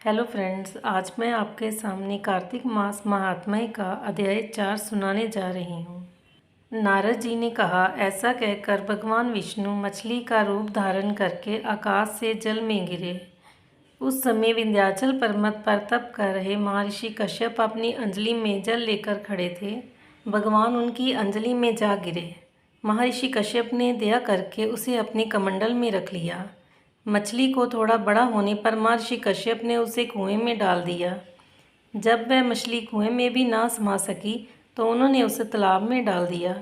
Hello friends, आज मैं आपके सामने कार्तिक मास महात्म्य का अध्याय 4 सुनाने जा रही हूँ। नारद जी ने कहा, ऐसा कहकर भगवान विष्णु मछली का रूप धारण करके आकाश से जल में गिरे। उस समय विंध्याचल पर्वत पर तप कर रहे महर्षि कश्यप अपनी अंजलि में जल लेकर खड़े थे। भगवान उनकी अंजलि में जा गिरे। महर्षि कश्यप ने दया करके उसे अपने कमंडल में रख लिया। मछली को थोड़ा बड़ा होने पर महर्षि कश्यप ने उसे कुएं में डाल दिया। जब वह मछली कुएं में भी ना समा सकी तो उन्होंने उसे तालाब में डाल दिया।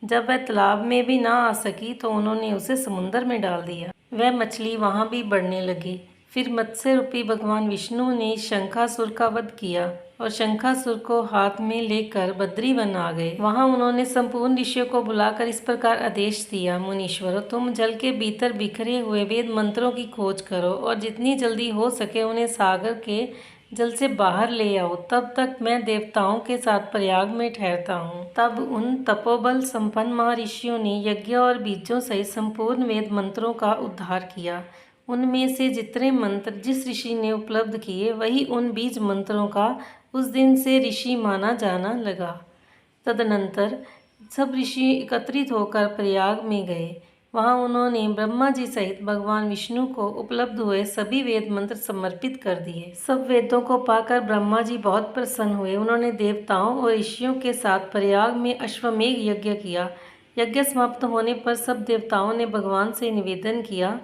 जब वह तालाब में भी ना आ सकी तो उन्होंने उसे समुद्र में डाल दिया। वह मछली वहाँ भी बढ़ने लगी। फिर मत्स्य रूपी भगवान विष्णु ने शंखासुर का वध किया और शंखासुर को हाथ में लेकर बद्री वन आ गए। वहाँ उन्होंने संपूर्ण ऋषियों को बुलाकर इस प्रकार आदेश दिया, मुनीश्वरों, तुम जल के भीतर बिखरे हुए वेद मंत्रों की खोज करो और जितनी जल्दी हो सके उन्हें सागर के जल से बाहर ले आओ। तब तक मैं देवताओं के साथ प्रयाग में ठहरता हूँ। तब उन तपोबल संपन्न महर्षियों ने यज्ञ और बीजों सहित संपूर्ण वेद मंत्रों का उद्धार किया। उनमें से जितने मंत्र जिस ऋषि ने उपलब्ध किए वही उन बीज मंत्रों का उस दिन से ऋषि माना जाना लगा। तदनंतर सब ऋषि एकत्रित होकर प्रयाग में गए। वहां उन्होंने ब्रह्मा जी सहित भगवान विष्णु को उपलब्ध हुए सभी वेद मंत्र समर्पित कर दिए। सब वेदों को पाकर ब्रह्मा जी बहुत प्रसन्न हुए। उन्होंने देवताओं और ऋषियों के साथ प्रयाग में अश्वमेघ यज्ञ किया। यज्ञ समाप्त होने पर सब देवताओं ने भगवान से निवेदन किया,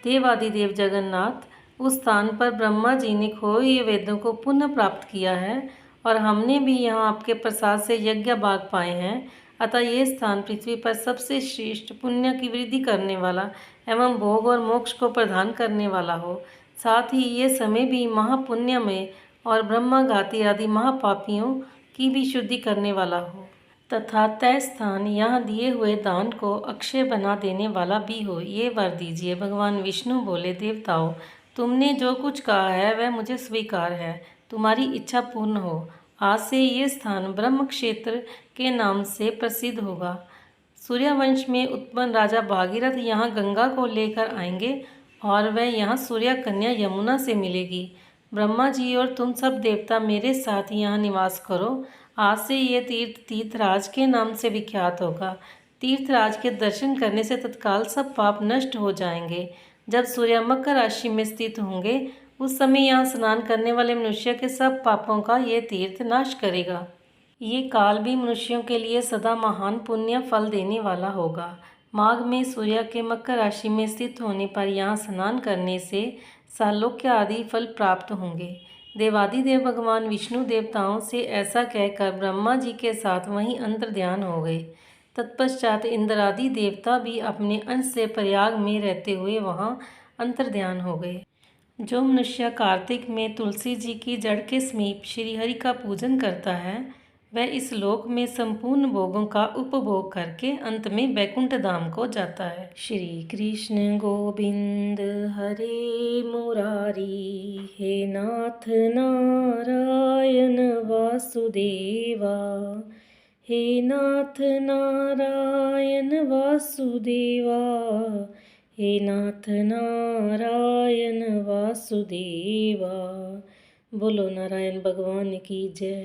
देवादिदेव जगन्नाथ, उस स्थान पर ब्रह्मा जी ने खोए हुए वेदों को पुनः प्राप्त किया है और हमने भी यहाँ आपके प्रसाद से यज्ञ भाग पाए हैं। अतः ये स्थान पृथ्वी पर सबसे श्रेष्ठ पुण्य की वृद्धि करने वाला एवं भोग और मोक्ष को प्रदान करने वाला हो। साथ ही ये समय भी महापुण्यमय और ब्रह्मघाती आदि महापापियों की भी शुद्धि करने वाला हो तथा तय स्थान यहाँ दिए हुए दान को अक्षय बना देने वाला भी हो, ये वर दीजिए। भगवान विष्णु बोले, देवताओं, तुमने जो कुछ कहा है वह मुझे स्वीकार है। तुम्हारी इच्छा पूर्ण हो। आज से ये स्थान ब्रह्म क्षेत्र के नाम से प्रसिद्ध होगा। सूर्यवंश में उत्पन्न राजा भागीरथ यहाँ गंगा को लेकर आएंगे और वह यहाँ सूर्य कन्या यमुना से मिलेगी। ब्रह्मा जी और तुम सब देवता मेरे साथ यहाँ निवास करो। आज से ये तीर्थ तीर्थराज के नाम से विख्यात होगा। तीर्थराज के दर्शन करने से तत्काल सब पाप नष्ट हो जाएंगे। जब सूर्य मकर राशि में स्थित होंगे उस समय यहाँ स्नान करने वाले मनुष्य के सब पापों का ये तीर्थ नाश करेगा। ये काल भी मनुष्यों के लिए सदा महान पुण्य फल देने वाला होगा। माघ में सूर्य के मकर राशि में स्थित होने पर यहाँ स्नान करने से सालोक्य आदि फल प्राप्त होंगे। देवादिदेव भगवान विष्णु देवताओं से ऐसा कहकर ब्रह्मा जी के साथ वहीं अंतर्ध्यान हो गए। तत्पश्चात इंद्रादि देवता भी अपने अंश से प्रयाग में रहते हुए वहां अंतर्ध्यान हो गए। जो मनुष्य कार्तिक में तुलसी जी की जड़ के समीप श्रीहरि का पूजन करता है वह इस लोक में संपूर्ण भोगों का उपभोग करके अंत में वैकुंठ धाम को जाता है। श्री कृष्ण गोविंद हरे मुरारी, हे नाथ नारायण वासुदेवा, हे नाथ नारायण वासुदेवा, हे नाथ नारायण वासुदेवा। बोलो नारायण भगवान की जय।